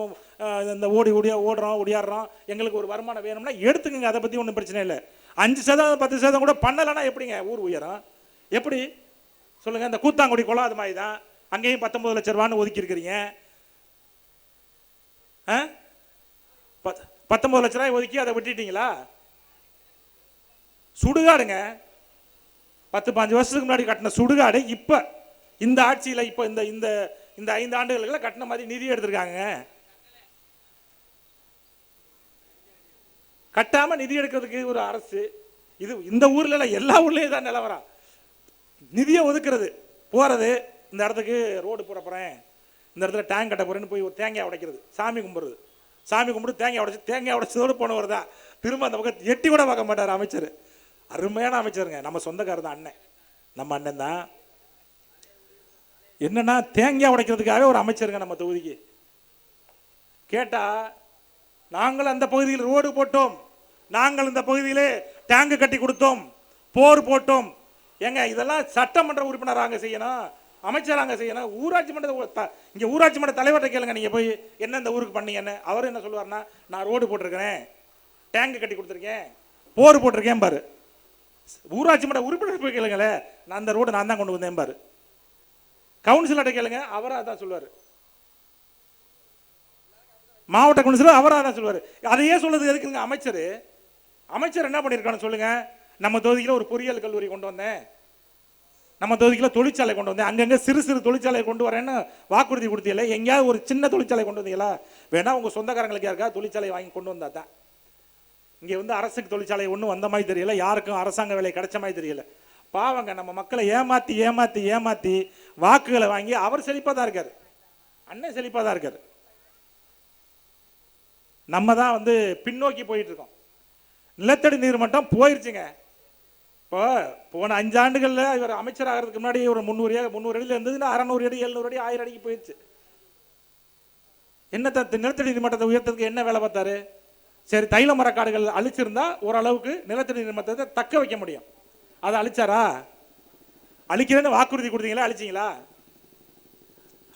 இந்த ஓடுறோம் ஒடியாடுறோம், எங்களுக்கு ஒரு வருமானம் வேணும்னா எடுத்துக்கங்க. அதை பற்றி ஒன்றும் பிரச்சனை இல்லை. 5% 10% கூட பண்ணலைன்னா எப்படிங்க ஊர் உயரம்? எப்படி சொல்லுங்க? இந்த கூத்தாங்குடி குளம் அது மாதிரி தான், அங்கேயும் 19 லட்சம் ரூபான்னு ஒதுக்கி இருக்கிறீங்க. 19 லட்ச ரூபாய் ஒதுக்கி அதை விட்டுட்டீங்களா? சுடுகாடுங்க, 10-15 வருஷத்துக்கு முன்னாடி கட்டின சுடுகாடு இப்ப இந்த ஆட்சியில் இப்ப இந்த இந்த இந்த 5 ஆண்டுகளுக்கு கட்டின மாதிரி நிதி எடுத்திருக்காங்க. கட்டாம நிதி எடுக்கிறதுக்கு ஒரு அரசு இது இந்த ஊர்ல எல்லா ஊர்லயும் தான் நிலவரம். நிதியை ஒதுக்குறது, போறது, இந்த இடத்துக்கு ரோடு போட போறேன், இந்த இடத்துல டேங்க் கட்ட போறேன்னு போய் ஒரு தேங்காய் உடைக்கிறது, சாமி கும்பிடுறது, சாமி கும்பிட்டு தேங்காய் உடைச்சதோடு போனவர் தான். திரும்ப அந்த பக்கம் எட்டி கூட பார்க்க மாட்டார் அமைச்சர். அருமையான அமைச்சருங்க, நம்ம சொந்தக்காரர் தான், அண்ணன், நம்ம அண்ணன் தான். என்னன்னா தேங்காய் உடைக்கிறதுக்காக ஒரு அமைச்சருங்க நம்ம தொகுதிக்கு. கேட்டா நாங்கள் அந்த பகுதியில் ரோடு போட்டோம், நாங்கள் இந்த பகுதியிலே டேங்கு கட்டி கொடுத்தோம், போர் போட்டோம். ஏங்க இதெல்லாம் சட்டமன்ற உறுப்பினராங்க செய்யணும், அமைச்சராங்க செய்யணும். ஊராட்சி மன்ற இங்க ஊராட்சி மன்ற தலைவர்கிட்ட கேளுங்க, நீங்க போய் என்ன இந்த ஊருக்கு பண்ணீங்கன்னு. அவர் என்ன சொல்லுவார்னா, நான் ரோடு போட்டிருக்கிறேன், டேங்கு கட்டி கொடுத்துருக்கேன், போர் போட்டிருக்கேன் பாரு. ஊராட்சி மன்ற உறுப்பினர் போய் கேளுங்களேன், நான் அந்த ரோடு நான் தான் கொண்டு வந்தேன் பாரு. கவுன்சிலர்கிட்ட கேளுங்க, அவராக தான் சொல்லுவார். மாவட்ட கவுன்சிலர் அவராக தான் சொல்லுவார். அதையே சொல்லுறது எதுக்குங்க அமைச்சர்? அமைச்சர் என்ன பண்ணியிருக்கான்னு சொல்லுங்க. நம்ம தொகுதியில் ஒரு பொறியியல் கல்லூரி கொண்டு வந்தேன், நம்ம தொகுதியில் தொழிற்சாலை கொண்டு வந்தேன், அங்கங்கே சிறு சிறு தொழிற்சாலை கொண்டு வரேன்னு வாக்குறுதி கொடுத்தீங்களே, எங்கேயாவது ஒரு சின்ன தொழிற்சாலை கொண்டு வந்தீங்களா? வேணா உங்கள் சொந்தக்காரங்களுக்கு யாருக்கா தொழிற்சாலை வாங்கி கொண்டு வந்தா தான். இங்கே வந்து அரசுக்கு தொழிற்சாலை ஒன்றும் வந்த மாதிரி தெரியல, யாருக்கும் அரசாங்க வேலை கிடைச்ச மாதிரி தெரியல. பாவங்க, நம்ம மக்களை ஏமாற்றி ஏமாற்றி ஏமாற்றி வாக்குகளை வாங்கி அவர் செழிப்பாக தான் இருக்கார், அண்ணன் செழிப்பாக தான் இருக்கார். நம்ம தான் வந்து பின்னோக்கி போயிட்டு இருக்கோம். நிலத்தடி நீர் மட்டம் போயிருச்சுங்க. இப்போ போன 5 ஆண்டுகளில் இவர் அமைச்சர் ஆகிறதுக்கு முன்னாடி ஒரு 300 அடியில் இருந்ததுன்னா 600 அடி 700 அடி 1000 அடிக்கு போயிடுச்சு. என்ன நிலத்தடி நீர் மட்டத்தை உயர்த்ததுக்கு என்ன வேலை பார்த்தாரு? சரி, தைல மரக்காடுகள் அழிச்சிருந்தா ஓரளவுக்கு நிலத்தடி நீர் மட்டத்தை தக்க வைக்க முடியும். அதை அழிச்சாரா? அழிக்கிறேன்னு வாக்குறுதி கொடுத்தீங்களா? அழிச்சிங்களா?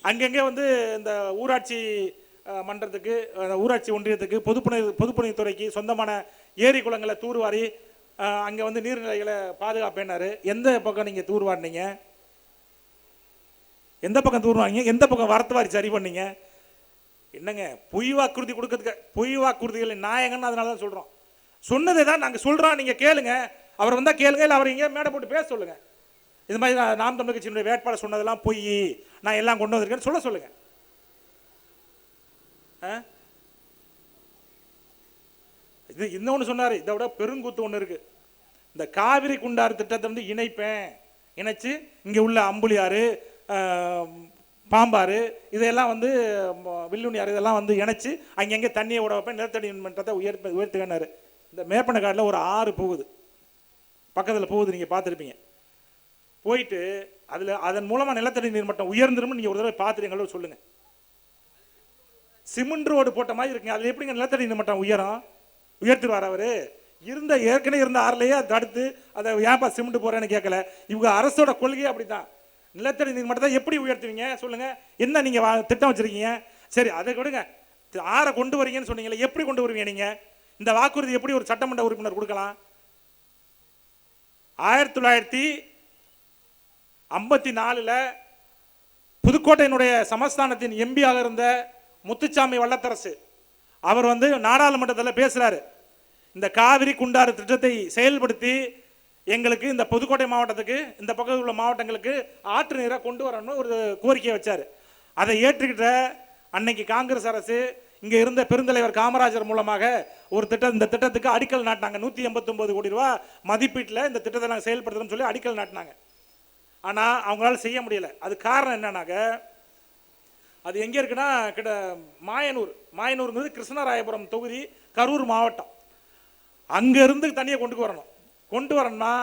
அங்கங்கே வந்து இந்த ஊராட்சி மன்றத்துக்கு, ஊராட்சி ஒன்றியத்துக்கு, பொதுப்பணித்துறைக்கு சொந்தமான ஏரி குளங்களை தூர்வாரி அங்கே வந்து நீர்நிலைகளை பாதுகாப்பேனாரு. எந்த பக்கம் நீங்கள் தூர்வாரினீங்க? எந்த பக்கம் தூர்வாரிங்க? எந்த பக்கம் வரத்துவாரி சரி பண்ணீங்க? என்னங்க பொய் வாக்குறுதி கொடுக்கறதுக்கு? பொய் வாக்குறுதிகள் நாயகன்னு அதனால தான் சொல்கிறோம். சொன்னதை தான் நாங்கள் சொல்கிறோம், நீங்கள் கேளுங்க. அவர் வந்தால் கேளுங்க, இல்லை அவர் இங்கே மேடை போட்டு பேச சொல்லுங்கள். இது மாதிரி நாம் தமிழர் கட்சியினுடைய வேட்பாளர் சொன்னதெல்லாம் பொய், நான் எல்லாம் கொண்டு வந்திருக்கேன்னு சொல்லுங்க. இது இன்னொன்று சொன்னார், இதை விட பெருங்கூத்து ஒன்று இருக்கு. இந்த காவிரி குண்டாறு திட்டத்தை வந்து இணைச்சு இங்கே உள்ள அம்புலியாறு, பாம்பாறு, இதெல்லாம் வந்து வில்லுணியாறு, இதெல்லாம் வந்து இணைச்சு அங்கங்கே தண்ணியை விட வைப்பேன், நிலத்தடி மட்டத்தை உயர்த்துவேன்னாரு. இந்த மேப்பனக்காட்டில் ஒரு ஆறு போகுது, பக்கத்தில் போகுது, நீங்கள் பார்த்துருப்பீங்க. போயிட்டு அதன் மூலமாக நிலத்தடி நீர் மட்டம் உயர்ந்துரும்னு நீங்கள் ஒரு தடவை பார்த்துருங்களோ சொல்லுங்கள். சிமெண்ட் ரோடு போட்ட மாதிரி இருக்குங்க, அதில் எப்படிங்க நிலத்தடி நீர் மட்டம் உயர்த்திடுவார் அவர்? ஏற்கனவே இருந்த ஆறுலையே தடுத்து அதை ஏன்பா சிமெண்ட் போறேன்னு கேட்கல. இவங்க அரசோட கொள்கையே அப்படித்தான். நிலத்தடி நீர் மட்டத்தை எப்படி உயர்த்துவீங்க சொல்லுங்க? என்ன நீங்க திட்டம் வச்சிருக்கீங்க? சரி, அதை கொடுங்க. ஆறை கொண்டு வரீங்கன்னு சொன்னீங்களே, எப்படி கொண்டு வருவீங்க நீங்க? இந்த வாக்குறுதி எப்படி ஒரு சட்டமன்ற உறுப்பினர் கொடுக்கலாம்? 1954 புதுக்கோட்டையினுடைய சமஸ்தானத்தின் எம்பியாக இருந்த முத்துச்சாமி வல்லத்தரசு அவர் வந்து நாடாளுமன்றத்தில் பேசுறாரு. இந்த காவிரி குண்டாறு திட்டத்தை செயல்படுத்தி எங்களுக்கு இந்த புதுக்கோட்டை மாவட்டத்துக்கு, இந்த பக்கத்தில் உள்ள மாவட்டங்களுக்கு ஆற்று நீரை கொண்டு வரணும்னு ஒரு கோரிக்கையை வச்சார். அதை ஏற்றுக்கிட்ட அன்னைக்கு காங்கிரஸ் அரசு இங்கே இருந்த பெருந்தலைவர் காமராஜர் மூலமாக ஒரு இந்த திட்டத்துக்கு அடிக்கல் நாட்டினாங்க. 189 கோடி ரூபா மதிப்பீட்டில் இந்த திட்டத்தை நாங்கள் செயல்படுத்துறோம்னு சொல்லி அடிக்கல் நாட்டினாங்க. ஆனால் அவங்களால செய்ய முடியல. அது காரணம் என்னன்னாக்க, அது எங்கே இருக்குன்னா மாயனூருங்கிறது கிருஷ்ணராயபுரம் தொகுதி, கரூர் மாவட்டம். அங்கேருந்து தண்ணியை கொண்டு வரணும்னா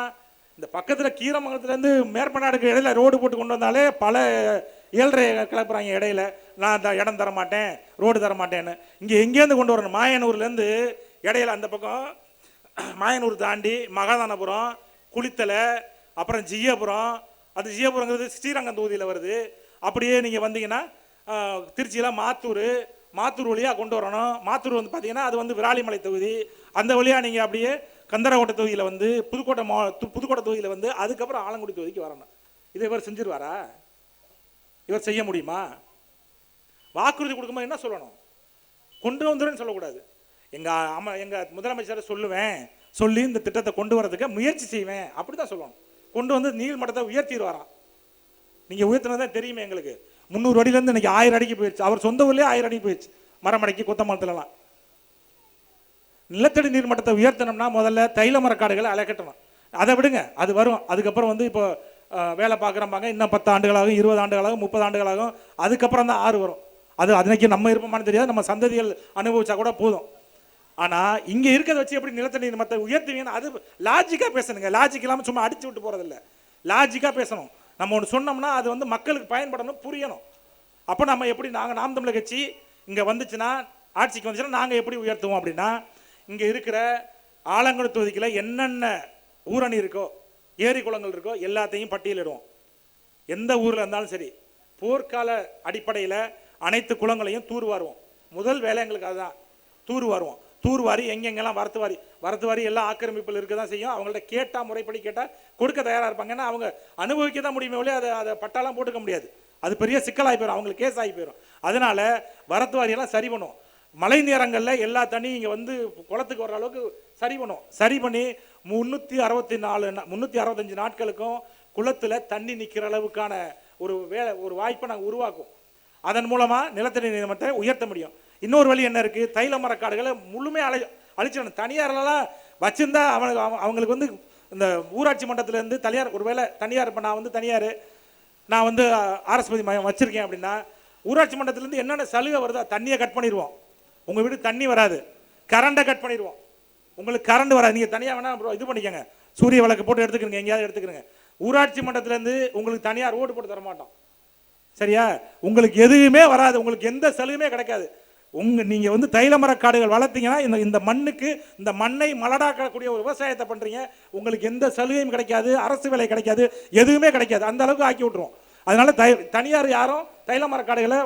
இந்த பக்கத்தில் கீரமங்கலத்துலேருந்து மேற்பநாடுக்கு இடையில ரோடு போட்டு கொண்டு வந்தாலே பல ஏழரை கிளப்புறாங்க இடையில. நான் அந்த இடம் தரமாட்டேன், ரோடு தரமாட்டேன்னு. இங்கே எங்கேருந்து கொண்டு வரணும்? மாயனூர்லேருந்து இடையில அந்த பக்கம் மாயனூர் தாண்டி மகாதானபுரம், குளித்தலை, அப்புறம் ஜியபுரம். அது ஜியபுரங்கிறது ஸ்ரீரங்கம் தொகுதியில் வருது. அப்படியே நீங்கள் வந்தீங்கன்னா திருச்சியில் மாத்தூர் வழியாக கொண்டு வரணும். மாத்தூர் வந்து பார்த்தீங்கன்னா அது வந்து விராலிமலை தொகுதி. அந்த வழியாக நீங்கள் அப்படியே கந்தரகோட்டை தொகுதியில் வந்து புதுக்கோட்டை தொகுதியில் வந்து அதுக்கப்புறம் ஆலங்குடி தொகுதிக்கு வரணும். இதை இவர் செஞ்சிருவாரா? இவர் செய்ய முடியுமா? வாக்குறுதி கொடுக்கும்போது என்ன சொல்லணும்? கொண்டு வந்துருன்னு சொல்லக்கூடாது. எங்கள் முதலமைச்சரை சொல்லுவேன், சொல்லி இந்த திட்டத்தை கொண்டு வரதுக்கு முயற்சி செய்வேன் அப்படி தான் சொல்லணும். கொண்டு வந்து நீர் மட்டத்தை உயர்த்திடுவாராம். நீங்கள் உயர்த்தினதான் தெரியுமே எங்களுக்கு. 300 அடியிலேருந்து இன்னைக்கு 1000 அடிக்கு போயிடுச்சு. அவர் சொந்த ஊர்லேயே 1000 அடிக்கு போயிடுச்சு. மரமடைக்கு கொத்தமரத்துலலாம் நிலத்தடி நீர் மட்டத்தை உயர்த்தணும்னா முதல்ல தைல மரக்காடுகளை அலக்கட்டணும். அதை விடுங்க, அது வரும். அதுக்கப்புறம் வந்து இப்போ வேலை பார்க்குறப்பாங்க, இன்னும் 10 ஆண்டுகளாகும், 20 ஆண்டுகளாகும், 30 ஆண்டுகளாகும். அதுக்கப்புறம் தான் ஆறு வரும். அது அன்னைக்கு நம்ம இருப்போமான்னு தெரியாது, நம்ம சந்ததிகள் அனுபவிச்சா கூட போதும். ஆனால் இங்கே இருக்கிறத வச்சு எப்படி நிலத்தடி நீர் மட்டத்தை உயர்த்துவீங்கன்னு அது லாஜிக்காக பேசணுங்க. லாஜிக் இல்லாமல் சும்மா அடிச்சு விட்டு போகிறதில்ல, லாஜிக்காக பேசணும். நம்ம ஒன்று சொன்னோம்னா அது வந்து மக்களுக்கு பயன்படணும், புரியணும். அப்போ நம்ம எப்படி நாம் தமிழர் கட்சி இங்கே வந்துச்சுன்னா, ஆட்சிக்கு வந்துச்சுன்னா நாங்கள் எப்படி உயர்த்துவோம் அப்படின்னா, இங்கே இருக்கிற ஆலங்குடி தொகுதியில் என்னென்ன ஊரணி இருக்கோ, ஏரி குளங்கள் இருக்கோ எல்லாத்தையும் பட்டியலிடுவோம். எந்த ஊரில் இருந்தாலும் சரி, போர்க்கால அடிப்படையில் அனைத்து குளங்களையும் தூர்வாருவோம். முதல் வேலை எங்களுக்கு அதுதான், தூர்வாருவோம். தூர்வாரி எங்கெங்கெல்லாம் வரத்து வாரி எல்லாம் ஆக்கிரமிப்பில் இருக்க தான் செய்யும். அவங்கள்ட்ட கேட்டால், முறைப்படி கேட்டால் கொடுக்க தயாராக இருப்பாங்க. ஏன்னா அவங்க அனுபவிக்க தான் முடியுமே ஒழிய அதை பட்டாலாம் போட்டுக்க முடியாது. அது பெரிய சிக்கலாகி போயிடும், அவங்களுக்கு கேஸ் ஆகி போயிடும். அதனால் வரத்து வாரியெல்லாம் சரி பண்ணும். மழை நேரங்களில் எல்லா தண்ணியும் இங்கே வந்து குளத்துக்கு வர அளவுக்கு சரி பண்ணும். சரி பண்ணி 365 நாட்களுக்கும் குளத்தில் தண்ணி நிற்கிற அளவுக்கான ஒரு வாய்ப்பை நாங்கள் உருவாக்கும். அதன் மூலமாக நிலத்தடி நீர் மட்டத்தை உயர்த்த முடியும். இன்னொரு வழி என்ன இருக்குது? தைல மரக்காடுகளை முழுமையாக அழிச்சிடணும். தனியாரெல்லாம் வச்சுருந்தா அவங்களுக்கு வந்து இந்த ஊராட்சி மன்றத்திலேருந்து தனியார், ஒருவேளை தனியார், இப்போ நான் வந்து ஆர்எஸ்பதி மையம் வச்சுருக்கேன் அப்படின்னா, ஊராட்சி மன்றத்திலேருந்து என்னென்ன சலுகை வருதோ தண்ணியை கட் பண்ணிடுவோம். உங்கள் வீட்டுக்கு தண்ணி வராது, கரண்டை கட் பண்ணிடுவோம். உங்களுக்கு கரண்ட் வராது, நீங்கள் தனியாக வேணால் இது பண்ணிக்கோங்க, சூரிய விளக்கு போட்டு எடுத்துக்கிறீங்க, எங்கேயாவது எடுத்துக்கிறீங்க. ஊராட்சி மன்றத்திலேருந்து உங்களுக்கு தனியாக ரோடு போட்டு தர மாட்டோம். சரியா? உங்களுக்கு எதுவுமே வராது, உங்களுக்கு எந்த சலுகையுமே கிடைக்காது. நீங்கள் வந்து தைல மரக்காடுகள் வளர்த்தீங்கன்னா இந்த மண்ணுக்கு, இந்த மண்ணை மலடாக்கக்கூடிய ஒரு விவசாயத்தை பண்ணுறீங்க. உங்களுக்கு எந்த சலுகையும் கிடைக்காது, அரசு வேலை கிடைக்காது, எதுவுமே கிடைக்காது. அந்த அளவுக்கு ஆக்கி விட்டுருவோம். அதனால தனியார் யாரும் தைல மரக்காடுகளை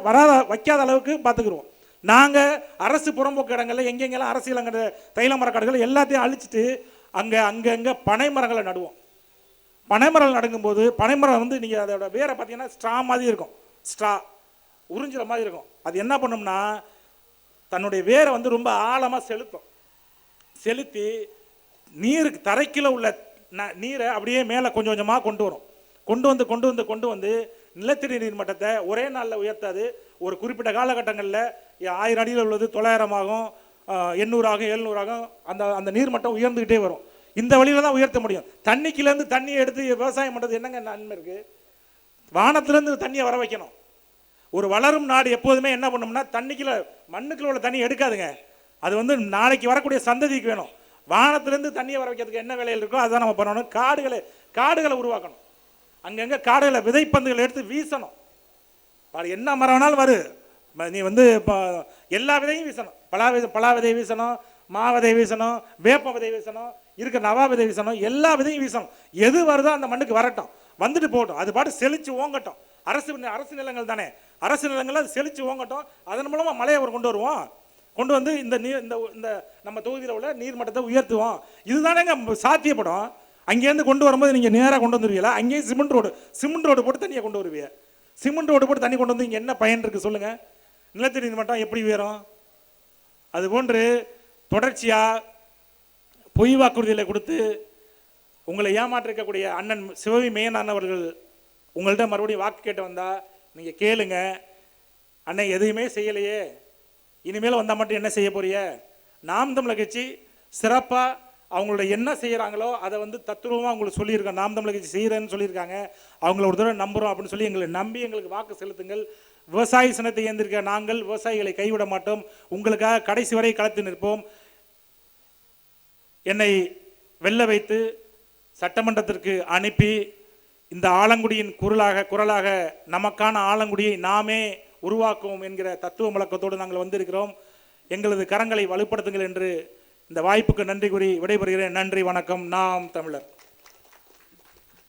வைக்காத அளவுக்கு பார்த்துக்குருவோம். நாங்கள் அரசு புறம்போக்கு இடங்களில் எங்கெங்கெல்லாம் அரசியல் தைல மரக்காடுகளை எல்லாத்தையும் அழிச்சிட்டு அங்கே பனை மரங்களை நடுவோம். பனை மரம் நடுங்கும்போது பனைமரம் வந்து நீங்கள் அதோட வேரை பார்த்தீங்கன்னா ஸ்ட்ரா மாதிரி இருக்கும், ஸ்ட்ரா உறிஞ்சுற மாதிரி இருக்கும். அது என்ன பண்ணும்னா தன்னுடைய வேரை வந்து ரொம்ப ஆழமாக செலுத்தி நீருக்கு தரைக்கில் உள்ள நீரை அப்படியே மேலே கொஞ்சம் கொஞ்சமாக கொண்டு வந்து நிலத்தடி நீர் மட்டத்தை ஒரே நாளில் உயர்த்தாது. ஒரு குறிப்பிட்ட காலகட்டங்களில் 1000 அடியில் உள்ளது 900 ஆகும், 800 ஆகும், 700 ஆகும். அந்த நீர் மட்டம் உயர்ந்துக்கிட்டே வரும். இந்த வழியில் தான் உயர்த்த முடியும். தண்ணிக்கிலேருந்து தண்ணியை எடுத்து விவசாயம் பண்ணுறது என்னங்க நன்மை இருக்குது? வானத்திலேருந்து தண்ணியை வர வைக்கணும். ஒரு வளரும் நாடு எப்போதுமே என்ன பண்ணோம்னா மண்ணுக்குள்ள உள்ள தண்ணி எடுக்காதுங்க. அது வந்து நாளைக்கு வரக்கூடிய சந்ததிக்கு வேணும். வானத்திலேருந்து தண்ணியை வர வைக்கிறதுக்கு என்ன வேலையில் இருக்கோ அதுதான் நம்ம பண்ணணும். காடுகளை உருவாக்கணும். அங்கங்கே காடுகளை விதைப்பந்துகளை எடுத்து வீசணும். என்ன மரம் வேணாலும் நீ வந்து இப்போ எல்லா விதையும் வீசணும். பலா விதை வீசணும், மா விதை வீசணும், வேப்ப விதை வீசணும், இருக்க நவா விதை வீசணும், எல்லா விதையும் வீசணும். எது வருதோ அந்த மண்ணுக்கு வரட்டும், வந்துட்டு போகட்டும். அது பாட்டு செழிச்சு ஓங்கட்டும். அரசு நிலங்கள் தானே, அரசு நிலங்கள் அது செழிச்சு ஓங்கட்டும். அதன் மூலமாக மழையை கொண்டு வந்து இந்த நம்ம தொகுதியில் உள்ள நீர் மட்டத்தை உயர்த்துவோம். இதுதானேங்க சாத்தியப்படும். அங்கேருந்து கொண்டு வரும்போது நீங்கள் நேராக கொண்டு வந்துருவீங்களா? அங்கேயும் சிமெண்ட் ரோடு போட்டு தண்ணியை கொண்டு வருவீங்க. சிமெண்ட் ரோடு போட்டு தண்ணி கொண்டு வந்து இங்கே என்ன பயன் இருக்குது சொல்லுங்கள்? நிலத்தடி நீர் மட்டம் எப்படி உயரும்? அதுபோன்று தொடர்ச்சியாக பொய் வாக்குறுதிகளை கொடுத்து உங்களை ஏமாற்றிருக்கக்கூடிய அண்ணன் சிவவி மேயனான் அவர்கள் உங்கள்கிட்ட மறுபடியும் வாக்கு கேட்டு வந்தால் நீங்கள் கேளுங்க. அண்ணன் எதுவுமே செய்யலையே, இனிமேல் வந்தால் மட்டும் என்ன செய்ய போறிய? நாம் தமிழர் கட்சி சிறப்பாக அவங்களோட என்ன செய்கிறாங்களோ அதை வந்து தத்துரூபமாக அவங்களுக்கு சொல்லியிருக்கோம். நாம் தமிழர் கட்சி செய்கிறேன்னு சொல்லியிருக்காங்க. அவங்கள ஒரு தடவை நம்புகிறோம் அப்படின்னு சொல்லி எங்களை நம்பி எங்களுக்கு வாக்கு செலுத்துங்கள். விவசாய சினத்தை ஏந்திருக்க நாங்கள் விவசாயிகளை கைவிட மாட்டோம். உங்களுக்காக கடைசி வரை களத்து நிற்போம். என்னை வெல்ல வைத்து சட்டமன்றத்திற்கு அனுப்பி இந்த ஆலங்குடியின் குரலாக நமக்கான ஆலங்குடியை நாமே உருவாக்குவோம் என்கிற தத்துவ முழக்கத்தோடு நாங்கள் வந்திருக்கிறோம். எங்களது கரங்களை வலுப்படுத்துங்கள் என்று இந்த வாய்ப்புக்கு நன்றி கூறி விடைபெறுகிறேன். நன்றி, வணக்கம். நாம் தமிழர்.